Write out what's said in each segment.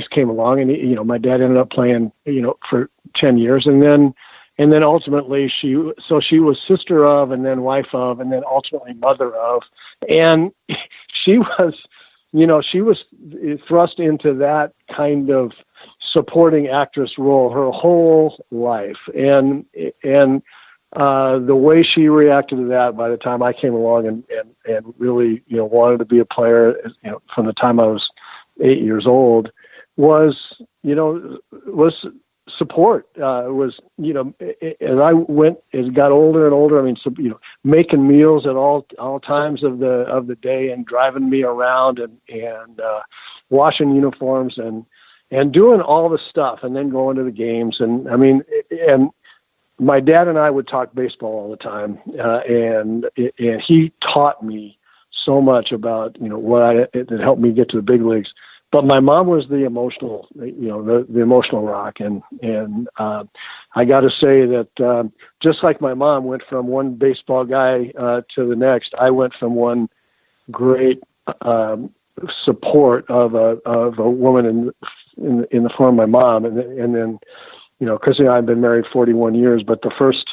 came along, and my dad ended up playing, for 10 years, and then ultimately she was sister of, and then wife of, and then ultimately mother of, and she was thrust into that kind of supporting actress role her whole life, and the way she reacted to that by the time I came along and really wanted to be a player, from the time I was 8 years old, was support. Was as I got older and older, making meals at all times of the day, and driving me around, and washing uniforms, and doing all the stuff, and then going to the games, and my dad and I would talk baseball all the time, and he taught me so much about it helped me get to the big leagues. But my mom was the emotional, the emotional rock, and I got to say that just like my mom went from one baseball guy to the next, I went from one great support of a woman in the form of my mom, and then because I've been married 41 years, but the first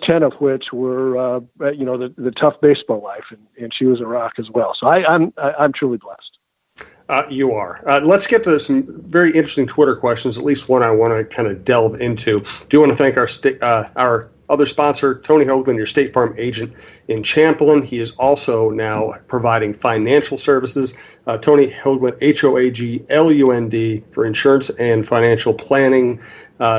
10 of which were the tough baseball life, and she was a rock as well. So I'm truly blessed. You are. Let's get to some very interesting Twitter questions, at least one I want to kind of delve into. Do want to thank our other sponsor, Tony Hoaglund, your State Farm agent in Champlin. He is also now providing financial services. Tony Hoaglund, Hoaglund, for insurance and financial planning.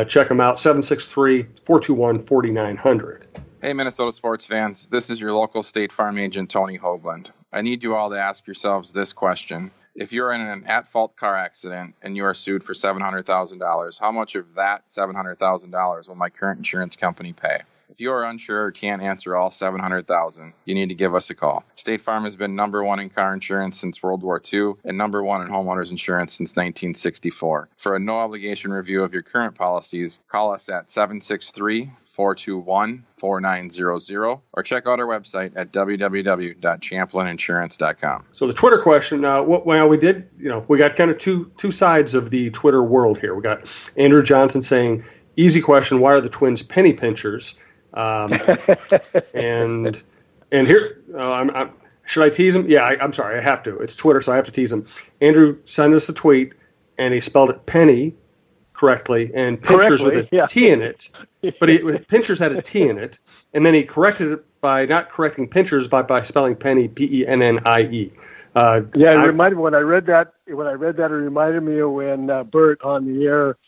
Check him out, 763-421-4900. Hey, Minnesota sports fans. This is your local State Farm agent, Tony Hoaglund. I need you all to ask yourselves this question. If you're in an at-fault car accident and you are sued for $700,000, how much of that $700,000 will my current insurance company pay? If you are unsure or can't answer all $700,000, you need to give us a call. State Farm has been number one in car insurance since World War II and number one in homeowners insurance since 1964. For a no-obligation review of your current policies, call us at 763-421-4900 or check out our website at www.champlininsurance.com. So the Twitter question, we got kind of two sides of the Twitter world here. We got Andrew Johnson saying, easy question, why are the Twins penny pinchers? And here, should I tease him? Yeah, I'm sorry, I have to. It's Twitter, so I have to tease him. Andrew sent us a tweet, and he spelled it penny correctly, and pinchers with a T in it. But pinchers had a T in it, and then he corrected it by not correcting pinchers by spelling penny, Pennie. It reminded me when I read that. It reminded me of when Bert on the air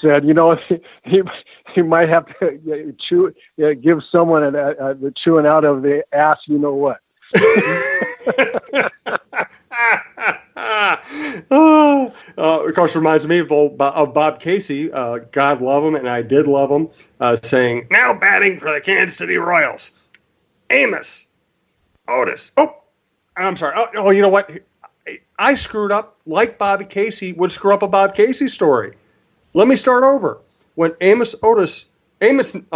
said, he might have to give someone the chewing out of the ass. You know what? Of course, reminds me of Bob Casey. God love him, and I did love him. Saying, now batting for the Kansas City Royals, Amos Otis. Oh, I'm sorry. Oh, you know what? I screwed up like Bobby Casey would screw up a Bob Casey story. Let me start over. When Amos, oh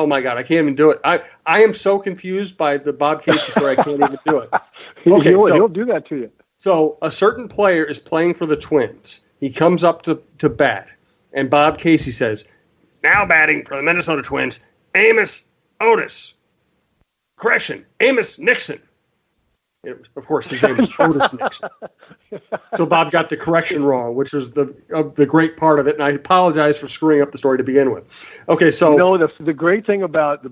my God, I can't even do it. I am so confused by the Bob Casey story, I can't even do it. Okay, he'll do that to you. So a certain player is playing for the Twins. He comes up to bat, and Bob Casey says, now batting for the Minnesota Twins, Amos Otis. Correction, Amos Nixon. Of course, his name is Otis Nixon. So Bob got the correction wrong, which was the great part of it, and I apologize for screwing up the story to begin with. Okay, so the great thing about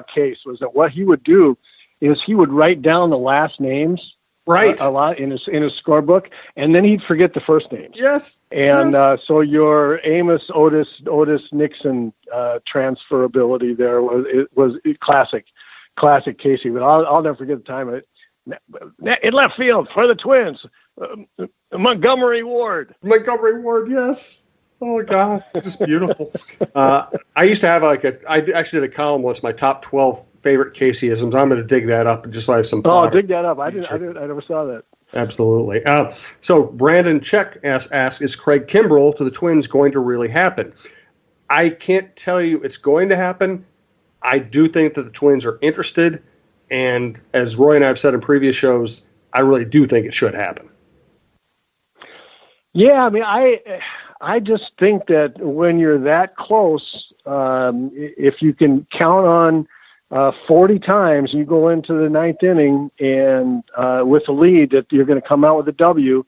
Case was that what he would do is he would write down the last names a lot in his scorebook, and then he'd forget the first names. Yes, and so your Amos Otis Nixon transferability there was classic Casey. But I'll never forget the time in left field for the Twins, Montgomery Ward, yes. Oh God, just beautiful. I used to have I actually did a column once, my top 12 favorite Caseyisms. I'm going to dig that up just so I have some. Oh, dig that up! I never saw that. Absolutely. So Brandon Check asks, is Craig Kimbrel to the Twins going to really happen? I can't tell you it's going to happen. I do think that the Twins are interested. And as Roy and I have said in previous shows, I really do think it should happen. Yeah, I mean, I just think that when you're that close, if you can count on 40 times you go into the ninth inning and with a lead that you're going to come out with a W,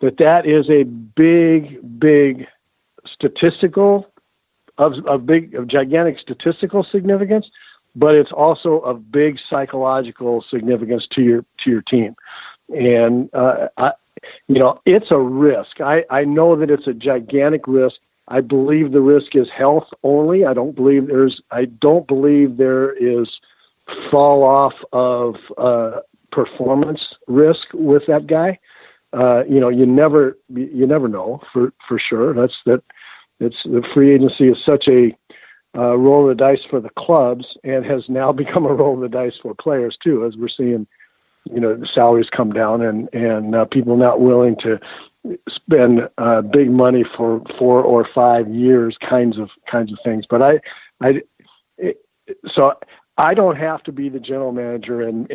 that is a big statistical of gigantic statistical significance, but it's also of big psychological significance to your team. And it's a risk. I know that it's a gigantic risk. I believe the risk is health only. I don't believe there is fall off of performance risk with that guy. You never know for sure. It's the free agency is such a roll of the dice for the clubs and has now become a roll of the dice for players too, as we're seeing, the salaries come down and people not willing to spend big money for 4 or 5 years kinds of things. But so I don't have to be the general manager and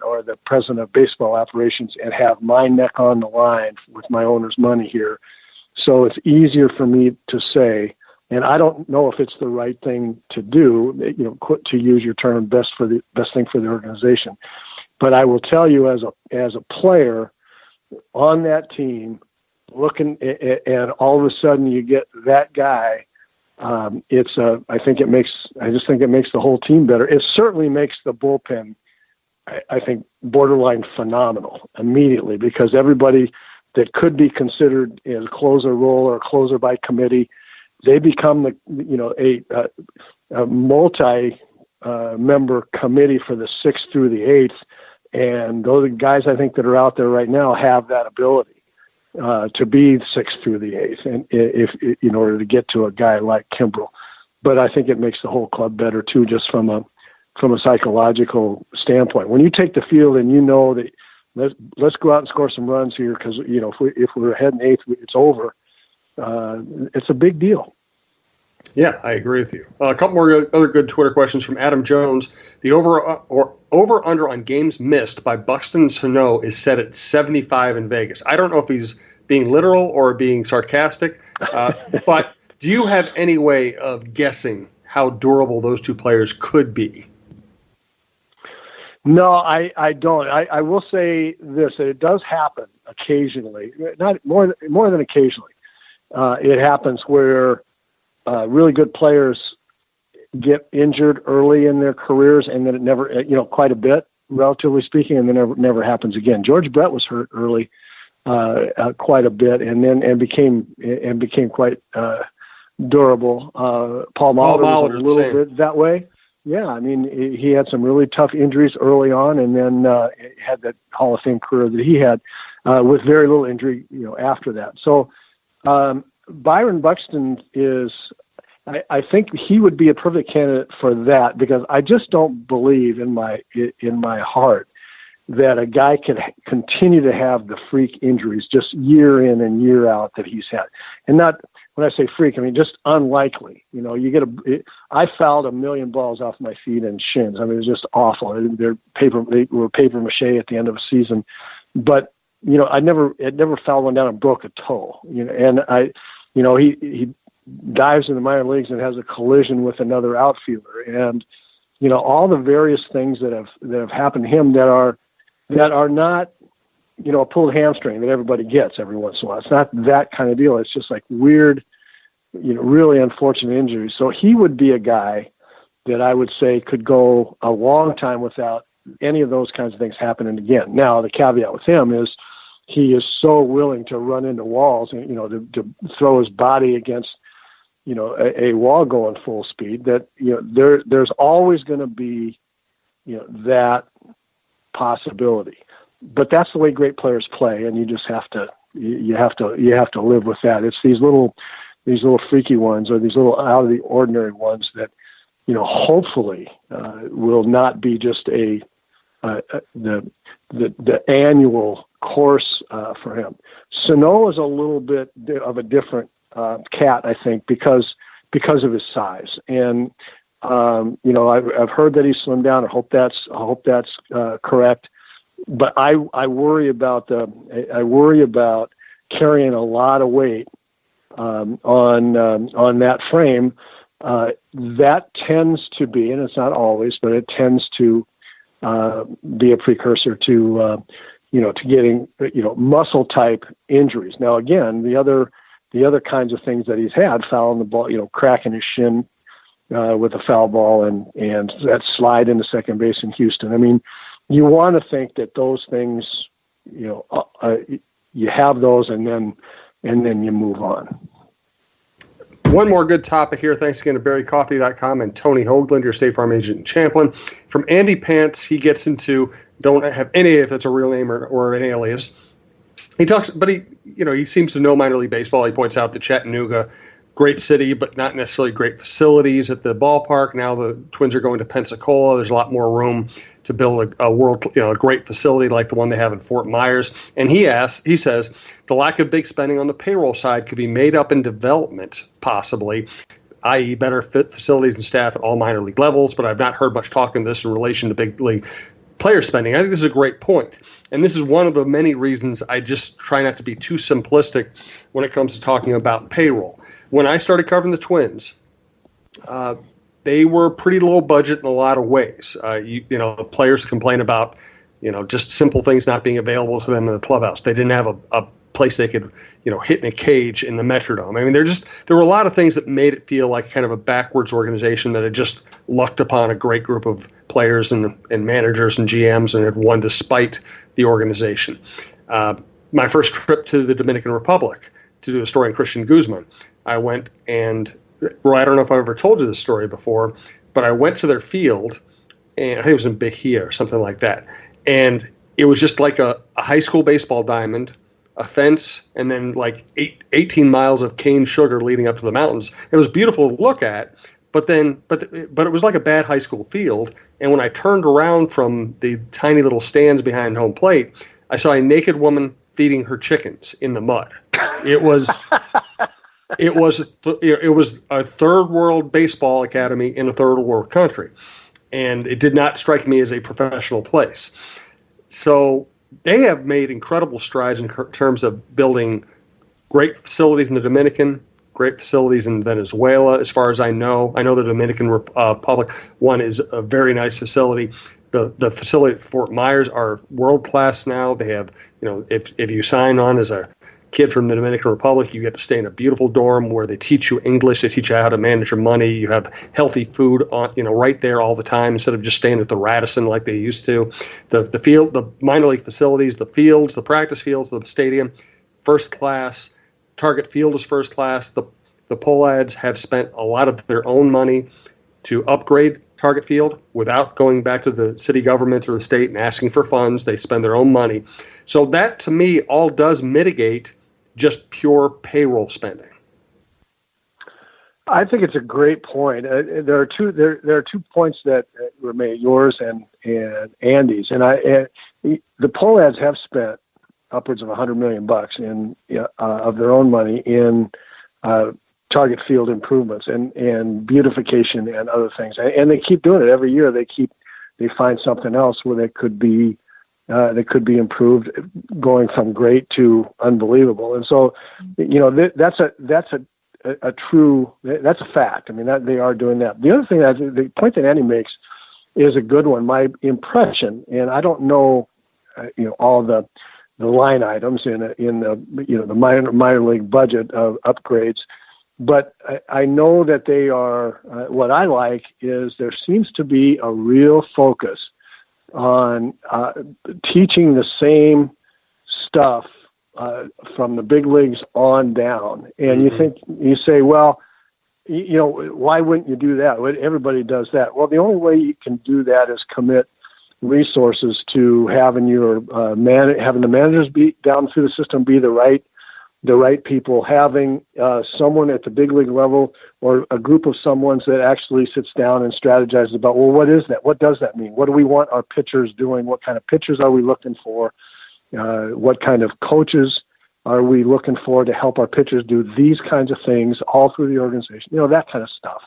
or the president of baseball operations and have my neck on the line with my owner's money here. So it's easier for me to say, and I don't know if it's the right thing to do, to use your term, best thing for the organization. But I will tell you, as a player on that team, looking and all of a sudden you get that guy. I just think it makes the whole team better. It certainly makes the bullpen, I think, borderline phenomenal immediately, because everybody that could be considered as a closer role or a closer by committee, they become a multi member committee for the 6th through the 8th. And those guys I think that are out there right now have that ability to be 6th through the 8th, and if in order to get to a guy like Kimbrel. But I think it makes the whole club better too, just from a psychological standpoint. When you take the field and that let's go out and score some runs here, because if we're ahead in 8th, it's over. It's a big deal. Yeah, I agree with you. A couple more other good Twitter questions from Adam Jones. The over-under on games missed by Buxton Sano is set at 75 in Vegas. I don't know if he's being literal or being sarcastic, but do you have any way of guessing how durable those two players could be? No, I don't. I will say this, that it does happen occasionally, not more than occasionally. It happens where really good players get injured early in their careers, and then it never, quite a bit, relatively speaking, and then it never happens again. George Brett was hurt early, quite a bit, and became quite durable. Paul Molitor was a little bit that way. Yeah, I mean, he had some really tough injuries early on, and then had that Hall of Fame career that he had with very little injury, after that. So Byron Buxton is, I think he would be a perfect candidate for that, because I just don't believe in my heart that a guy could continue to have the freak injuries just year in and year out that he's had. And not, when I say freak, I mean just unlikely. I fouled 1 million balls off my feet and shins. I mean, it was just awful. They were paper mache at the end of a season. But I never fouled one down and broke a toe. And he dives in the minor leagues and has a collision with another outfielder, and all the various things that have happened to him that are not a pulled hamstring that everybody gets every once in a while. It's not that kind of deal. It's just like weird, really unfortunate injuries. So he would be a guy that I would say could go a long time without any of those kinds of things happening again. Now, the caveat with him is he is so willing to run into walls and, to throw his body against, a wall going full speed, that, there's always going to be, that possibility. But that's the way great players play, and you just have to live with that. It's these little freaky ones, or these little out of the ordinary ones that, hopefully will not be just the annual course for him. Sano is a little bit of a different cat, I think, because of his size. And I've heard that he's slimmed down. I hope that's correct. But I worry about carrying a lot of weight on that frame, that tends to be, and it's not always, but it tends to be a precursor to to getting muscle type injuries. Now again, the other kinds of things that he's had, fouling the ball, cracking his shin with a foul ball, and that slide into second base in Houston. I mean, you want to think that those things, you have those, and then you move on. One more good topic here. Thanks again to BerryCoffee.com and Tony Hoaglund, your State Farm agent in Champlin. From Andy Pants, he gets into, don't have any if it's a real name or an alias. He talks, but he seems to know minor league baseball. He points out that Chattanooga, great city, but not necessarily great facilities at the ballpark. Now the Twins are going to Pensacola. There's a lot more room to build a great facility like the one they have in Fort Myers. And he says, the lack of big spending on the payroll side could be made up in development, possibly, i.e. better fit facilities and staff at all minor league levels. But I've not heard much talk in this in relation to big league player spending. I think this is a great point. And this is one of the many reasons I just try not to be too simplistic when it comes to talking about payroll. When I started covering the Twins, they were pretty low budget in a lot of ways. The players complain about, just simple things not being available to them in the clubhouse. They didn't have a place they could, hit in a cage in the Metrodome. I mean, there were a lot of things that made it feel like kind of a backwards organization that had just lucked upon a great group of players and managers and GMs and had won despite the organization. My first trip to the Dominican Republic to do a story on Christian Guzman, I went and, Roy, I don't know if I've ever told you this story before, but I went to their field, and I think it was in Bahia or something like that, and it was just like a high school baseball diamond, a fence, and then like 18 miles of cane sugar leading up to the mountains. It was beautiful to look at, but it was like a bad high school field. And when I turned around from the tiny little stands behind home plate, I saw a naked woman feeding her chickens in the mud. It was a third world baseball academy in a third world country, and it did not strike me as a professional place. So they have made incredible strides in terms of building great facilities in the Dominican, great facilities in Venezuela, as far as I know. I know the Dominican Republic one is a very nice facility. The facility at Fort Myers are world class now. They have, if you sign on as a kid from the Dominican Republic, you get to stay in a beautiful dorm where they teach you English, they teach you how to manage your money, you have healthy food on, right there all the time instead of just staying at the Radisson like they used to. The field, the minor league facilities, the fields, the practice fields, the stadium, first class. Target Field is first class. The Pohlads have spent a lot of their own money to upgrade Target Field without going back to the city government or the state and asking for funds. They spend their own money. So that, to me, all does mitigate just pure payroll spending. I think it's a great point. There are two points that were made, yours and Andy's, and the Pohlads have spent upwards of $100 million of their own money in Target Field improvements and beautification and other things, and they keep doing it every year. They find something else where they could be improved, going from great to unbelievable. And so, that's a true, that's a fact. I mean, that they are doing that. The other thing, the point that Andy makes is a good one. My impression, and I don't know, all the line items in the minor league budget of upgrades, but I know that they are. What I like is there seems to be a real focus on teaching the same stuff from the big leagues on down. And you say, well, why wouldn't you do that? Everybody does that. Well, the only way you can do that is commit resources to having your having the managers be down through the system be the right people, having someone at the big league level or a group of someones that actually sits down and strategizes about, well, what is that? What does that mean? What do we want our pitchers doing? What kind of pitchers are we looking for? What kind of coaches are we looking for to help our pitchers do these kinds of things all through the organization? That kind of stuff.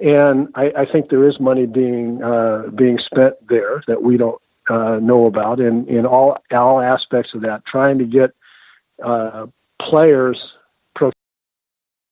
And I think there is money being spent there that we don't know about in all aspects of that, trying to get players